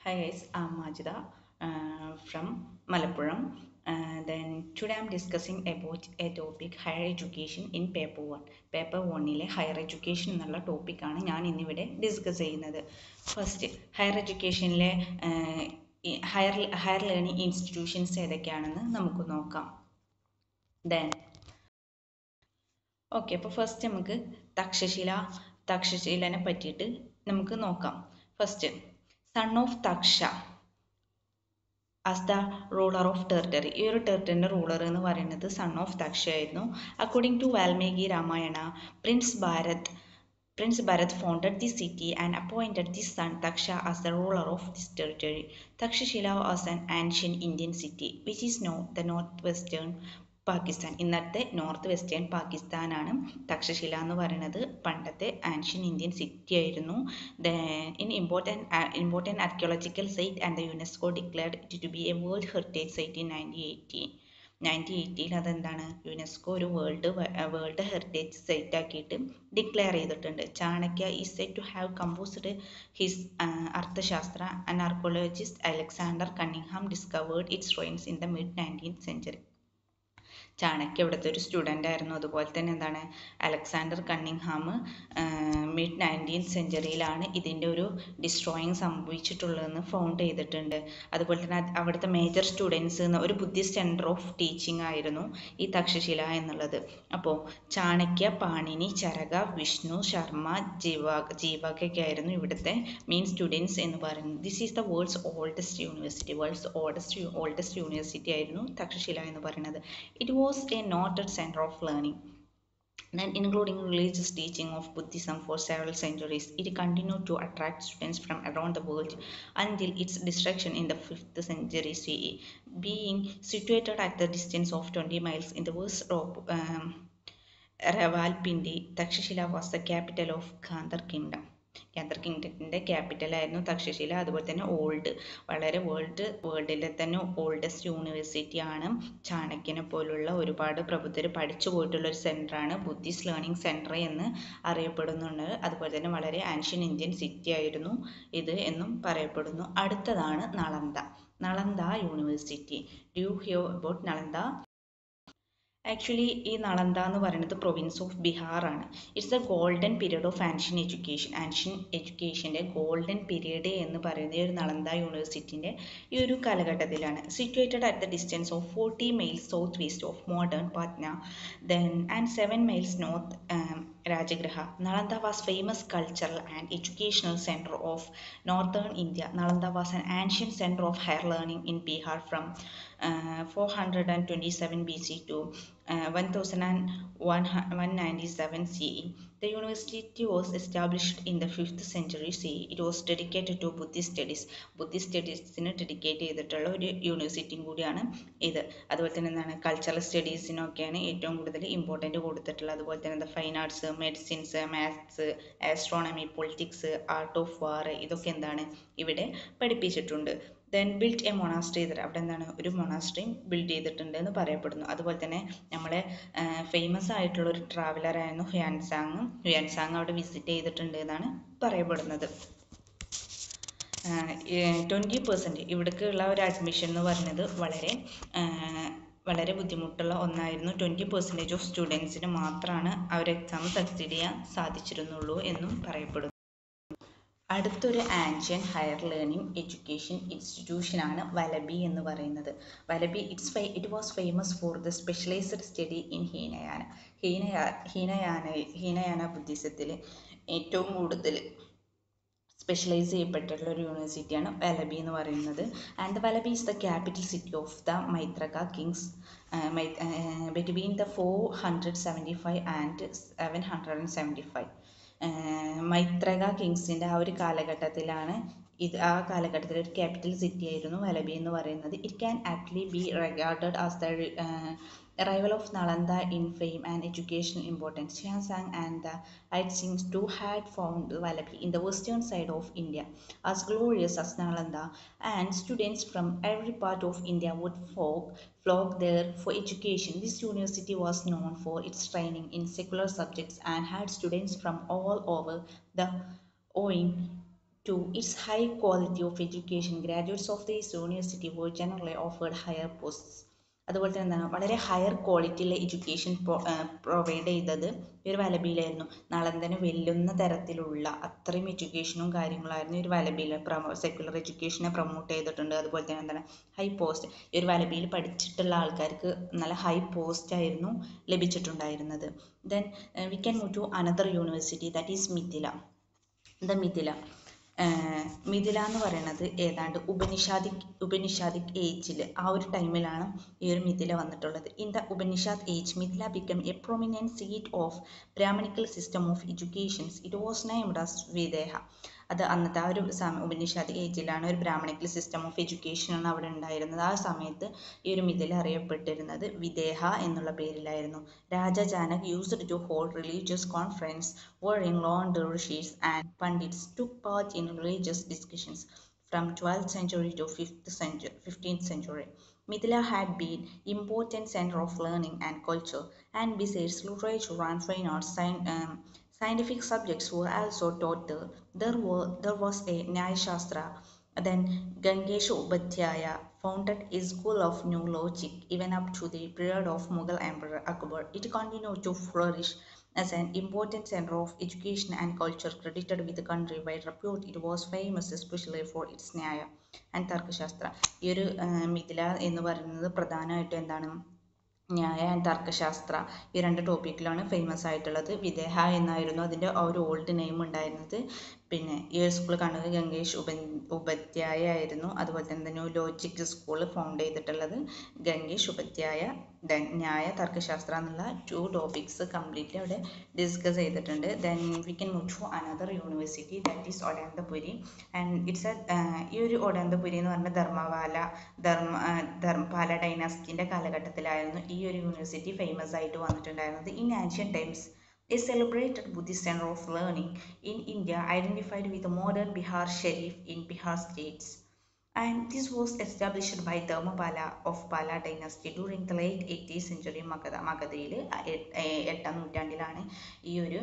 Hi guys, I'm Majida from Malappuram. Then today I'm discussing about a topic higher education in paper 1. Paper 1 higher education എന്നുള്ള ടോപ്പിക്കാണ് ഞാൻ ഇന്നിവിടെ discuss ചെയ്യുന്നത്. First higher എഡ്യൂക്കേഷനിലെ higher learning institutions ഏതൊക്കെയാണെന്ന് നമുക്ക് നോക്കാം. ദെൻ ഓക്കെ, അപ്പോൾ ഫസ്റ്റ് നമുക്ക് തക്ഷശിലനെ പറ്റിയിട്ട് നമുക്ക് നോക്കാം. First son of Taksha as the ruler of territory. ഈ ഒരു ടെറിട്ടറിൻ്റെ റൂളർ എന്ന് പറയുന്നത് സൺ ഓഫ് തക്ഷ ആയിരുന്നു. According to Valmiki Ramayana, prince Bharat founded the city and appointed the son Taksha as the ruler of this territory. Takshashila was an ancient Indian city which is now the northwestern Pakistan. ഇന്നത്തെ north western പാകിസ്ഥാനാണ് തക്ഷശില എന്ന് പറയുന്നത്. പണ്ടത്തെ ancient Indian city ആയിരുന്നു. In important archaeological site and the UNESCO declared it to be a world heritage site in 1980. അതെന്താണ്, UNESCO ഒരു world heritage site ആക്കിയിട്ട് declare ചെയ്തിട്ടുണ്ട്. Chanakya is said to have composed his Arthashastra and archaeologist Alexander Cunningham discovered its ruins in the mid 19th century. Chanakya ഇവിടുത്തെ ഒരു student ആയിരുന്നു. അതുപോലെ തന്നെ എന്താണ്, അലക്സാണ്ടർ കണ്ണിങ്ഹാം മിഡ് 19th centuryയിലാണ് ഇതിൻ്റെ ഒരു ഡിസ്ട്രോയിങ് സംഭവിച്ചിട്ടുള്ളതെന്ന് ഫൗണ്ട് ചെയ്തിട്ടുണ്ട്. അതുപോലെ തന്നെ അവിടുത്തെ മേജർ സ്റ്റുഡൻസ് ഒരു ബുദ്ധിസ്റ്റ് സെൻറ്റർ ഓഫ് ടീച്ചിങ് ആയിരുന്നു ഈ തക്ഷശില എന്നുള്ളത്. അപ്പോൾ ചാണക്യ, പാണിനി, ചരക, വിഷ്ണു ശർമ്മ, ജീവകൊക്കെ ആയിരുന്നു ഇവിടുത്തെ മെയിൻ സ്റ്റുഡൻസ് എന്ന് പറയുന്നത്. This is the world's oldest university ആയിരുന്നു തക്ഷശില എന്ന് പറയുന്നത്. It was a noted center of learning, then including religious teaching of Buddhism for several centuries. It continued to attract students from around the world until its destruction in the 5th century CE. Being situated at the distance of 20 miles in the west of Rawalpindi, Takshashila was the capital of Gandhar Kingdom. ഗാന്ധർ കിങ്ഡത്തിൻ്റെ ക്യാപിറ്റലായിരുന്നു Takshashila. അതുപോലെ തന്നെ വേൾഡിലെ തന്നെ oldest university ആണ്. ചാണക്യനെ പോലുള്ള ഒരുപാട് പ്രബുദ്ധർ പഠിച്ചു പോയിട്ടുള്ള ഒരു സെൻ്ററാണ്, Buddhist learning centre എന്ന് അറിയപ്പെടുന്നുണ്ട്. അതുപോലെ തന്നെ വളരെ ആൻഷ്യൻ ഇന്ത്യൻ സിറ്റി ആയിരുന്നു ഇത് എന്നും പറയപ്പെടുന്നു. അടുത്തതാണ് Nalanda university. Do you hear about Nalanda? Actually ഈ നളന്ദ എന്ന് പറയുന്നത് പ്രൊവിൻസ് ഓഫ് ബീഹാർ ആണ്. It's the golden period of ancient എഡ്യൂക്കേഷൻ്റെ ഗോൾഡൻ പീരീഡ് എന്ന് പറയുന്നത് ഈ ഒരു നളന്ദ യൂണിവേഴ്സിറ്റിൻ്റെ ഈ ഒരു കാലഘട്ടത്തിലാണ്. Situated at the distance of 40 miles south west of modern Patna and 7 miles north Rajagriha. Nalanda was famous cultural and educational center of northern India. Nalanda was an ancient center of higher learning in Bihar from 427 BC to 1197 CE. The university was established in the 5th century CE. It was dedicated to Buddhist studies. Buddhist studiesന് dedicate ചെയ്തിട്ടുള്ള ഒരു യൂണിവേഴ്സിറ്റിയും കൂടിയാണ് ഇത്. അതുപോലെ തന്നെ എന്താണ്, cultural സ്റ്റഡീസിനൊക്കെയാണ് ഏറ്റവും കൂടുതൽ ഇമ്പോർട്ടൻറ്റ് കൊടുത്തിട്ടുള്ളത്. അതുപോലെ തന്നെ fine arts, medicines, maths, astronomy, politics, art of വാർ, ഇതൊക്കെ എന്താണ് ഇവിടെ പഠിപ്പിച്ചിട്ടുണ്ട്. Then built A monastery. അവിടെ എന്താണ്, ഒരു മൊണാസ്ട്രിയും ബിൽഡ് ചെയ്തിട്ടുണ്ട് എന്ന് പറയപ്പെടുന്നു. അതുപോലെ തന്നെ നമ്മളെ ഫേമസ് ആയിട്ടുള്ള ഒരു ട്രാവലറായിരുന്നു ഹുയാൻസാങ് അവിടെ വിസിറ്റ് ചെയ്തിട്ടുണ്ട് എന്നാണ് പറയപ്പെടുന്നത്. 20% ഇവിടേക്കുള്ള ഒരു അഡ്മിഷൻ എന്ന് പറയുന്നത് വളരെ ബുദ്ധിമുട്ടുള്ള ഒന്നായിരുന്നു. 20% ഓഫ് സ്റ്റുഡൻസിന് മാത്രമാണ് ആ ഒരു എക്സാം സക്സീഡ് ചെയ്യാൻ സാധിച്ചിരുന്നുള്ളൂ എന്നും പറയപ്പെടുന്നു. അടുത്തൊരു ആൻഷ്യൻ ഹയർ ലേണിംഗ് എഡ്യൂക്കേഷൻ ഇൻസ്റ്റിറ്റ്യൂഷനാണ് വലബി എന്ന് പറയുന്നത്. Valabhi it was famous for the specialised study in Hinayana ബുദ്ധിസത്തിൽ ഏറ്റവും കൂടുതൽ സ്പെഷ്യലൈസ് ചെയ്യപ്പെട്ടിട്ടുള്ള ഒരു യൂണിവേഴ്സിറ്റിയാണ് വലബി എന്ന് പറയുന്നത്. And the Valabhi is the capital city of the Maitraka kings between the 475 and 775. Maitraka കിങ്സിൻ്റെ ആ ഒരു കാലഘട്ടത്തിലാണ് ആ കാലഘട്ടത്തിൽ ഒരു ക്യാപിറ്റൽ സിറ്റി ആയിരുന്നു വലബി എന്ന് പറയുന്നത്. It can actually B regarded as the arrival of Nalanda in fame and educational importance. Xuanzang and the Aitsings too had found Vallabhi in the western side of India as glorious as Nalanda, and students from every part of India would flock there for education. This university was known for its training in secular subjects and had students from all over the owing to its high quality of education, graduates of this university were generally offered higher posts. അതുപോലെ തന്നെ എന്താണ് വളരെ higher ക്വാളിറ്റിയുള്ള education provide ചെയ്തത് ഈ ഒരു വലബിയിലായിരുന്നു. നളന്ദനെ വെല്ലുന്ന തരത്തിലുള്ള അത്രയും എഡ്യൂക്കേഷനും കാര്യങ്ങളായിരുന്നു ഈ ഒരു വലബിയിൽ സെക്യുലർ എഡ്യൂക്കേഷനെ പ്രൊമോട്ട് ചെയ്തിട്ടുണ്ട്. അതുപോലെ തന്നെ എന്താണ് ഹൈ പോസ്റ്റ്, ഈ ഒരു വലബിയിൽ പഠിച്ചിട്ടുള്ള ആൾക്കാർക്ക് നല്ല ഹൈ പോസ്റ്റ് ആയിരുന്നു ലഭിച്ചിട്ടുണ്ടായിരുന്നത്. Then we can move to another university, that is Mithila. Mithila എന്ന് പറയുന്നത് ഏതാണ്ട് ഉപനിഷാദിക് ഏജിൽ ആ ഒരു ടൈമിലാണ് ഈ ഒരു മിഥില വന്നിട്ടുള്ളത്. In the Upanishad age Mithila become a prominent seat of Brahmanical system of educations. It was named as Videha. അത് അന്നത്തെ ആ ഒരു ഉപനിഷാദിക് ഏജിലാണ് ഒരു ബ്രാഹ്മണിക്കൽ സിസ്റ്റം ഓഫ് എഡ്യൂക്കേഷൻ ആണ് അവിടെ ഉണ്ടായിരുന്നത്. ആ സമയത്ത് ഈ ഒരു മിഥില അറിയപ്പെട്ടിരുന്നത് വിദേഹ എന്നുള്ള പേരിലായിരുന്നു. Raja Janak used to hold religious conference wherein learned rishis and pandits took part in religious discussions from 12th century to 15th century. Mithila had been important center of learning and culture, and besides literature and fine arts, scientific subjects were also taught there. There was a Nyaya Shastra. Then Gangesha Upadhyaya founded a school of new logic even up to the period of Mughal Emperor Akbar. It continued to flourish as an important center of education and culture, credited with countrywide repute. It was famous especially for its Nyaya and Tarkashastra. ഈ ഒരു മിഥില എന്ന് പറയുന്നത് പ്രധാനമായിട്ടും എന്താണ്, ന്യായ and തർക്കശാസ്ത്ര, ഈ രണ്ട് ടോപ്പിക്കിലാണ് famous ആയിട്ടുള്ളത്. വിദേഹ എന്നായിരുന്നു അതിൻ്റെ ആ ഒരു ഓൾഡ് നെയിം ഉണ്ടായിരുന്നത്. പിന്നെ ഈ ഒരു സ്കൂൾ കണ്ടത് ഗംഗേഷ് ഉപാധ്യായ ആയിരുന്നു. അതുപോലെ തന്നെ ന്യൂ ലോജിക് സ്കൂൾ ഫൗണ്ട് ചെയ്തിട്ടുള്ളത് ഗംഗേഷ് ഉപാധ്യായ. ദെൻ ന്യായ തർക്കശാസ്ത്ര എന്നുള്ള 2 ടോപ്പിക്സ് കംപ്ലീറ്റ്ലി അവിടെ ഡിസ്കസ് ചെയ്തിട്ടുണ്ട്. Then we can move to another university, that is Odantapuri. And it's ഈ ഒരു ഒഡാന്തപുരി എന്ന് പറഞ്ഞ ധർമ്മപാല ഡൈനാസ്റ്റിൻ്റെ കാലഘട്ടത്തിലായിരുന്നു ഈ ഒരു യൂണിവേഴ്സിറ്റി ഫേമസ് ആയിട്ട് വന്നിട്ടുണ്ടായിരുന്നത്. In ancient times a celebrated Buddhist center of learning in India, identified with the modern Bihar Sharif in Bihar states. And this was established by Dharmapala of Pala dynasty during the late 8th century. മഗധയിൽ 8ാം നൂറ്റാണ്ടിലാണ് ഈ ഒരു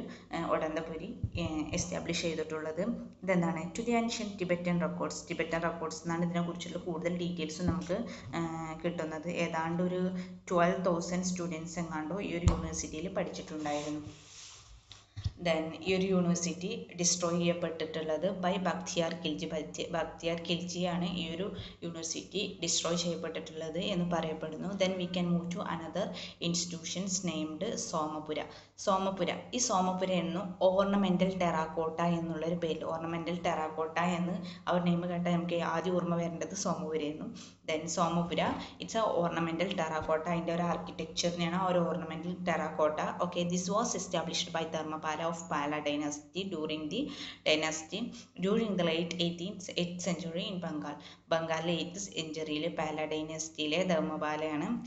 Odantapuri establish ചെയ്തിട്ടുള്ളത്. ഇതെന്താണ് to the ancient Tibetan records എന്നാണ് ഇതിനെക്കുറിച്ചുള്ള കൂടുതൽ ഡീറ്റെയിൽസ് നമുക്ക് കിട്ടുന്നത്. ഏതാണ്ട് ഒരു 12,000 സ്റ്റുഡൻസ് എങ്ങാണ്ടോ ഈ ഒരു യൂണിവേഴ്സിറ്റിയിൽ പഠിച്ചിട്ടുണ്ടായിരുന്നു. ദെൻ ഈ ഒരു യൂണിവേഴ്സിറ്റി ഡിസ്ട്രോയ് ചെയ്യപ്പെട്ടിട്ടുള്ളത് ബൈ ബക്തിയാർ ഖിൽജിയാണ് ഈ ഒരു യൂണിവേഴ്സിറ്റി ഡിസ്ട്രോയ് ചെയ്യപ്പെട്ടിട്ടുള്ളത് എന്ന് പറയപ്പെടുന്നു. Then we can move to another institutions named Somapura. ഈ സോമപുര എന്നും ഓർണമെന്റൽ ടെറാക്കോട്ട എന്നുള്ളൊരു പേരിൽ, ഓർണമെന്റൽ ടെറാക്കോട്ട എന്ന് അവർ നെയിം കേട്ടാൽ നമുക്ക് ആദ്യം ഓർമ്മ വരേണ്ടത് സോമപുരയായിരുന്നു. Then Somapura it's a ornamental terracotta. അതിൻ്റെ ഒരു ആർക്കിടെക്ചറിനെയാണ് ആ ഒരു ornamental terracotta. Okay, this was established by Dharmapala of Pala dynasty during the late 8th century in Bengal. ബംഗാളിലെ 8th സെഞ്ചുറിയിൽ പാല ഡൈനസ്റ്റിയിലെ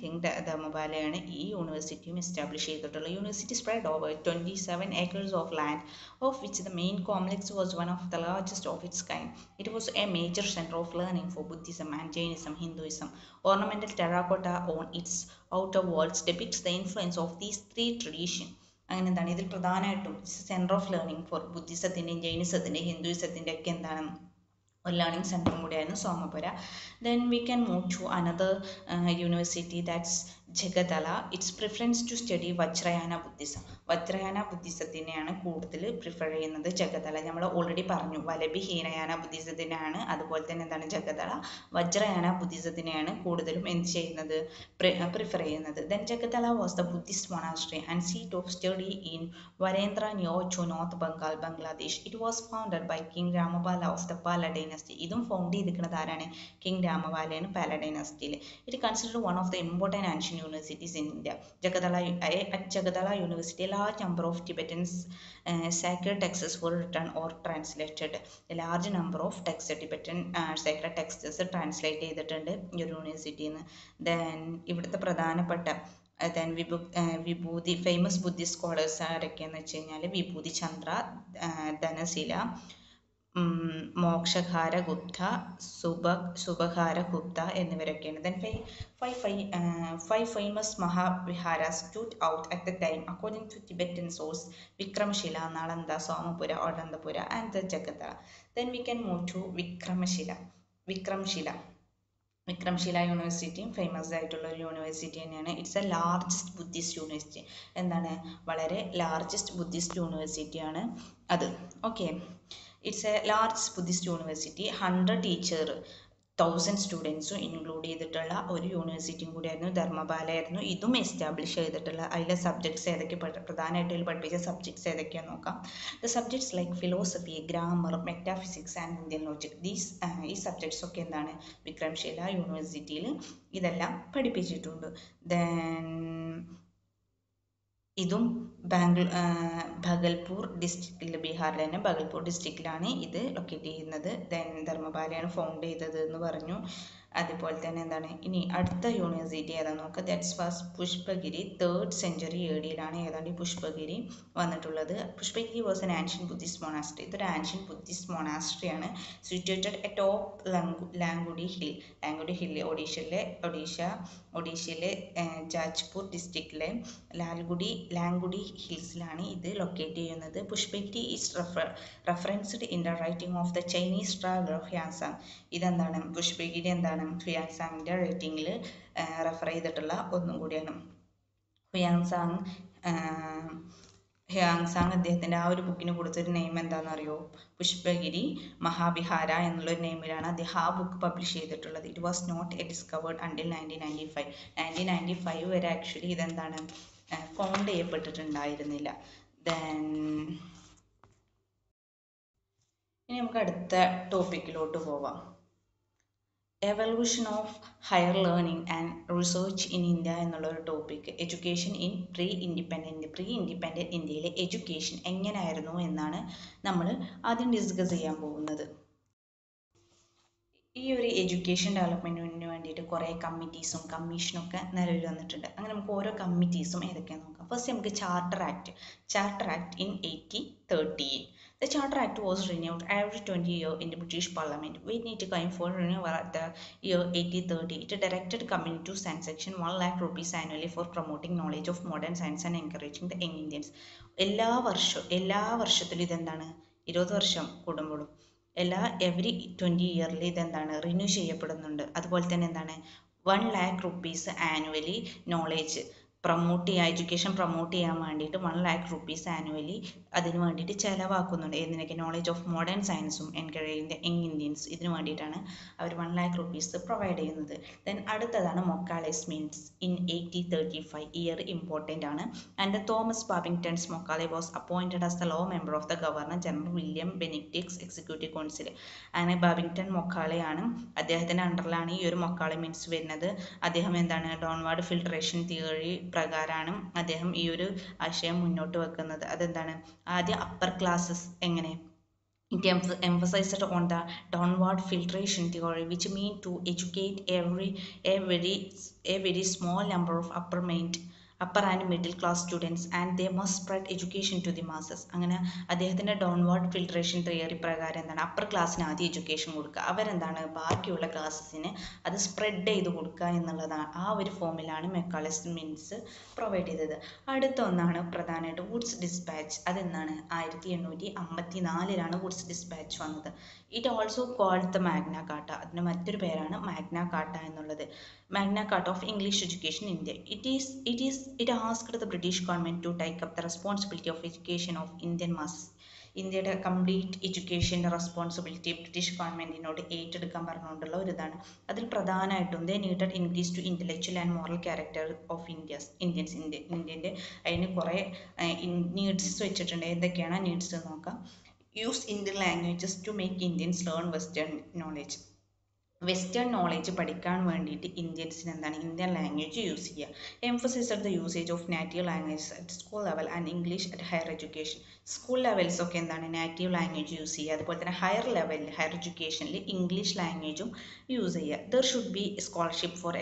കിങ് ധർമ്മപാലയാണ് ഈ യൂണിവേഴ്സിറ്റിയും എസ്റ്റാബ്ലിഷ് ചെയ്തിട്ടുള്ളത്. University spread over 27 acres of land, of which the main complex was one of the largest of its kind. It was a major center of learning for Buddhism and Jainism, Hinduism. Ornamental terracotta on its outer walls depicts the influence of these 3 traditions. അങ്ങനെ എന്താണ് ഇതിൽ പ്രധാനമായിട്ടും centre of learning for ബുദ്ധിസത്തിൻ്റെയും ജൈനിസത്തിൻ്റെയും ഹിന്ദുയിസത്തിൻ്റെ ഒക്കെ എന്താണ് ഒരു ലേണിംഗ് സെൻറ്ററും കൂടിയായിരുന്നു Somapura. Then we can move to another university, that's Jagaddala. It's preference to study Vajrayana ബുദ്ധിസത്തിനെയാണ് കൂടുതൽ പ്രിഫർ ചെയ്യുന്നത് ജഗതല. നമ്മൾ ഓൾറെഡി പറഞ്ഞു വലബി ഹീനയാന ബുദ്ധിസത്തിനാണ്. അതുപോലെ തന്നെ എന്താണ് ജഗതല വജ്രയാന ബുദ്ധിസത്തിനെയാണ് കൂടുതലും എന്ത് ചെയ്യുന്നത് പ്രിഫർ ചെയ്യുന്നത്. Then Jagaddala was the Buddhist monastery and seat of study in Varendra near to north Bengal, Bangladesh. It was founded by king Ramapala of the Pala dynasty. ഇതും ഫൗണ്ട് ചെയ്തിരിക്കുന്നത് ആരാണ്? കിങ് രാമപാലയാണ് പാല ഡൈനസ്റ്റിയിൽ. It considered one of the important ancient universities in India. At Jagadala University, a large number of Tibetan sacred texts were written or translated. A large number of Tibetan sacred texts translate ചെയ്തിട്ടുണ്ട് ഈ ഒരു യൂണിവേഴ്സിറ്റിയിൽ നിന്ന്. Then ഇവിടുത്തെ പ്രധാനപ്പെട്ട വിഭൂതി famous Buddhist scholars ആരൊക്കെയെന്ന് വെച്ച് കഴിഞ്ഞാൽ വിഭൂതി Chandra, ധനശില, മോക്ഷഘാര Gupta, സുബഘാര Gupta എന്നിവരൊക്കെയാണ്. Then five famous Mahaviharas stood out at the time according to Tibetan source: Vikramshila, Nalanda, Somapura, Anandapura, and the Jagatara. Then we can move to Vikramshila. Vikramshila യൂണിവേഴ്സിറ്റിയും ഫേമസ് ആയിട്ടുള്ള ഒരു university തന്നെയാണ്. It's a largest Buddhist university. എന്താണ്, വളരെ largest Buddhist യൂണിവേഴ്സിറ്റിയാണ് അത്. Okay, it's a largest Buddhist university. 100 teacher 1000 സ്റ്റുഡൻസും include ചെയ്തിട്ടുള്ള ഒരു യൂണിവേഴ്സിറ്റിയും കൂടിയായിരുന്നു. ധർമ്മപാലയായിരുന്നു ഇതും എസ്റ്റാബ്ലിഷ് ചെയ്തിട്ടുള്ള. അതിലെ സബ്ജക്ട്സ് ഏതൊക്കെ, പ്രധാനമായിട്ട് ഇതിൽ പഠിപ്പിച്ച സബ്ജക്ട്സ് ഏതൊക്കെയാണെന്ന് നോക്കാം. The subjects like philosophy, grammar, metaphysics and Indian logic. ഈ സബ്ജക്ട്സ് ഒക്കെ എന്താണ്, വിക്രംശില യൂണിവേഴ്സിറ്റിയിൽ ഇതെല്ലാം പഠിപ്പിച്ചിട്ടുണ്ട്. ദെൻ ഇതും ഭഗൽപൂർ ഡിസ്ട്രിക്റ്റിൽ, ബീഹാറിൽ തന്നെ ഭഗൽപൂർ ഡിസ്ട്രിക്റ്റിലാണ് ഇത് ലൊക്കേറ്റ് ചെയ്യുന്നത്. ദെൻ ധർമ്മപാലയാണ് ഫൗണ്ട് ചെയ്തത് എന്ന് പറഞ്ഞു. അതുപോലെ തന്നെ എന്താണ്, ഇനി അടുത്ത യൂണിവേഴ്സിറ്റി ഏതാണെന്ന് നോക്കുക. That's was Pushpagiri. 3rd century AD ഏതാണ്ട് ഈ പുഷ്പഗിരി വന്നിട്ടുള്ളത്. Pushpagiri was an ancient Buddhist monastery. ഇതൊരു ആൻഷ്യൻ ബുദ്ധിസ്റ്റ് മൊണാസ്ട്രി ആണ്. Situated at top Langudi hill. Langudi hill ഒഡീഷയിലെ ജാജ്പൂർ ഡിസ്ട്രിക്റ്റിലെ ലാംഗുഡി ഹിൽസിലാണ് ഇത് ലൊക്കേറ്റ് ചെയ്യുന്നത്. Pushpagiri is referenced in the writing of the Chinese traveller Hiuen Tsang. ഇതെന്താണ്, പുഷ്പഗിരി എന്താണ്, ഹ്യാൻസാങ്ങിന്റെ റൈറ്റിംഗിൽ റെഫർ ചെയ്തിട്ടുള്ള ഒന്നും കൂടിയാണ്. ഹ്യാൻസാങ് അദ്ദേഹത്തിന്റെ ആ ഒരു ബുക്കിന് കൊടുത്തൊരു നെയിം എന്താണെന്ന് അറിയോ? പുഷ്പഗിരി മഹാവിഹാര എന്നുള്ളൊരു നെയിമിലാണ് അദ്ദേഹം ആ ബുക്ക് പബ്ലിഷ് ചെയ്തിട്ടുള്ളത്. It was not a discovered until 1995. 1995 വരെ ആക്ച്വലി ഇതെന്താണ്, ഫൗണ്ട് ചെയ്യപ്പെട്ടിട്ടുണ്ടായിരുന്നില്ല. ദെൻ ഇനി നമുക്ക് അടുത്ത ടോപ്പിക്കിലോട്ട് പോവാം. Evolution of higher learning and research in India എന്നുള്ള ഒരു topic. Education in pre independent ഇന്ത്യയിലെ എഡ്യൂക്കേഷൻ എങ്ങനെയായിരുന്നു എന്നാണ് നമ്മൾ ആദ്യം ഡിസ്കസ് ചെയ്യാൻ പോകുന്നത്. ഈ ഒരു എഡ്യൂക്കേഷൻ ഡെവലപ്മെൻറ്റിന് വേണ്ടിയിട്ട് കുറേ കമ്മിറ്റീസും കമ്മീഷനും ഒക്കെ നിലവിൽ വന്നിട്ടുണ്ട്. അങ്ങനെ നമുക്ക് ഓരോ കമ്മിറ്റീസും ഏതൊക്കെയാണെന്ന് നോക്കാം. ഫസ്റ്റ് നമുക്ക് charter act in 1838. The Charter Act was renewed every 20 years in the British Parliament. When it came for renewal at the year 1830, it directed Committee to sanction 1 lakh rupees annually for promoting knowledge of modern science and encouraging the young Indians. എല്ലാ വർഷത്തിലും ഇതെന്താണ്, 20 വർഷം കൂടുമ്പോഴും every 20 ഇയറിൽ ഇതെന്താണ്, renew ചെയ്യപ്പെടുന്നുണ്ട്. അതുപോലെ തന്നെ എന്താണ്, 1 lakh rupees annually knowledge education promote ചെയ്യാൻ വേണ്ടിയിട്ട് 1 lakh rupees ആനുവലി അതിന് വേണ്ടിയിട്ട് ചിലവാക്കുന്നുണ്ട്. ഇതിനൊക്കെ നോളേജ് ഓഫ് മോഡേൺ സയൻസും എൻകറേജിങ് ദ യങ് ഇന്ത്യൻസ്, ഇതിന് വേണ്ടിയിട്ടാണ് അവർ 1 lakh rupees പ്രൊവൈഡ് ചെയ്യുന്നത്. ദെൻ അടുത്തതാണ് Macaulay's means in 1835. Year important ആണ്. And Thomas Babington's Macaulay was appointed as the law member of the governor general William Benedict's executive council. അങ്ങനെ Babington മൊക്കാളെയാണ്, അദ്ദേഹത്തിൻ്റെ അണ്ടറിലാണ് ഈ ഒരു മൊക്കാളെ മീൻസ് വരുന്നത്. അദ്ദേഹം എന്താണ്, ഡൗൺവാർഡ് ഫിൽട്രേഷൻ തിയറി പ്രകാരമാണ് അദ്ദേഹം ഈ ഒരു ആശയം മുന്നോട്ട് വെക്കുന്നത്. അതെന്താണ്, ആദ്യം അപ്പർ ക്ലാസ്സസ് എങ്ങനെ, it emphasized on the downward filtration theory, which mean to educate a very small number of upper and middle class students, and they must spread education to the masses. അങ്ങനെ അദ്ദേഹത്തിൻ്റെ downward filtration theory പ്രകാരം എന്താണ്, upper ക്ലാസ്സിന് ആദ്യം education കൊടുക്കുക, അവരെന്താണ് ബാക്കിയുള്ള ക്ലാസ്സസിന് അത് സ്പ്രെഡ് ചെയ്ത് കൊടുക്കുക എന്നുള്ളതാണ്. ആ ഒരു ഫോമിലാണ് മെക്കാളെസ് മീൻസ് പ്രൊവൈഡ് ചെയ്തത്. അടുത്ത ഒന്നാണ് പ്രധാനമായിട്ട് വുഡ്സ് ഡിസ്പാച്ച്. അതെന്താണ്, 1854 വുഡ്സ് ഡിസ്പാച്ച് വന്നത്. It also called the Magna Carta. അതിന് മറ്റൊരു പേരാണ് മാഗ്ന കാർട്ട എന്നുള്ളത്. Magna Carta of English education in India. It asked the British government to take up the responsibility of education of Indian masses. ഇന്ത്യയുടെ complete education responsibility British ഗവൺമെൻറ്റിനോട് ഏറ്റെടുക്കാൻ പറഞ്ഞുകൊണ്ടുള്ള ഒരു ഇതാണ്. അതിൽ പ്രധാനമായിട്ടും they needed increase to intellectual and moral character of ഇന്ത്യൻ്റെ അതിന് കുറേ നീഡ്സ് വെച്ചിട്ടുണ്ട്. ഏതൊക്കെയാണ് നീഡ്സ് എന്ന് നോക്കാം. Use Indian languages to make Indians learn western knowledge. Western knowledge പഠിക്കാൻ വേണ്ടിയിട്ട് ഇന്ത്യൻസിന് എന്താണ്, ഇന്ത്യൻ ലാംഗ്വേജ് യൂസ് ചെയ്യുക. Emphasised the usage of native language at school level and English at higher education. School levels ഒക്കെ എന്താണ്, native language use ചെയ്യുക. അതുപോലെ തന്നെ ഹയർ ലെവലിൽ ഹയർ എഡ്യൂക്കേഷനിൽ ഇംഗ്ലീഷ് ലാംഗ്വേജും യൂസ് ചെയ്യുക. There should be scholarship for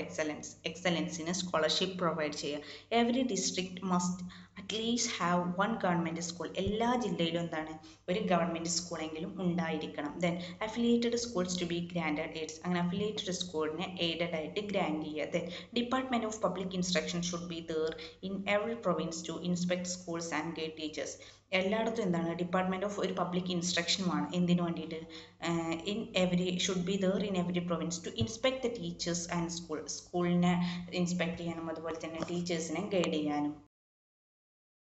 എക്സലൻസിന് സ്കോളർഷിപ്പ് പ്രൊവൈഡ് ചെയ്യുക. Every district must at least have one government school. എല്ലാ ജില്ലയിലും എന്താണ് ഒരു ഗവൺമെൻറ് സ്കൂളെങ്കിലും ഉണ്ടായിരിക്കണം. Then affiliated schools to be granted aids. അങ്ങനെ അഫിലിയേറ്റഡ് സ്കൂളിനെ എയ്ഡഡ് ആയിട്ട് ഗ്രാൻഡ് ചെയ്യുക. Then department of public instruction should be there in every province to inspect schools and guide teachers. എല്ലായിടത്തും എന്താണ് ഡിപ്പാർട്ട്മെൻറ്റ് ഓഫ് ഒരു പബ്ലിക് ഇൻസ്ട്രക്ഷൻ വേണം. എന്തിനു വേണ്ടിയിട്ട്? In every should be there in every province to inspect the teachers and സ്കൂളിനെ inspect ചെയ്യാനും അതുപോലെ തന്നെ ടീച്ചേഴ്സിനെ ഗൈഡ് ചെയ്യാനും.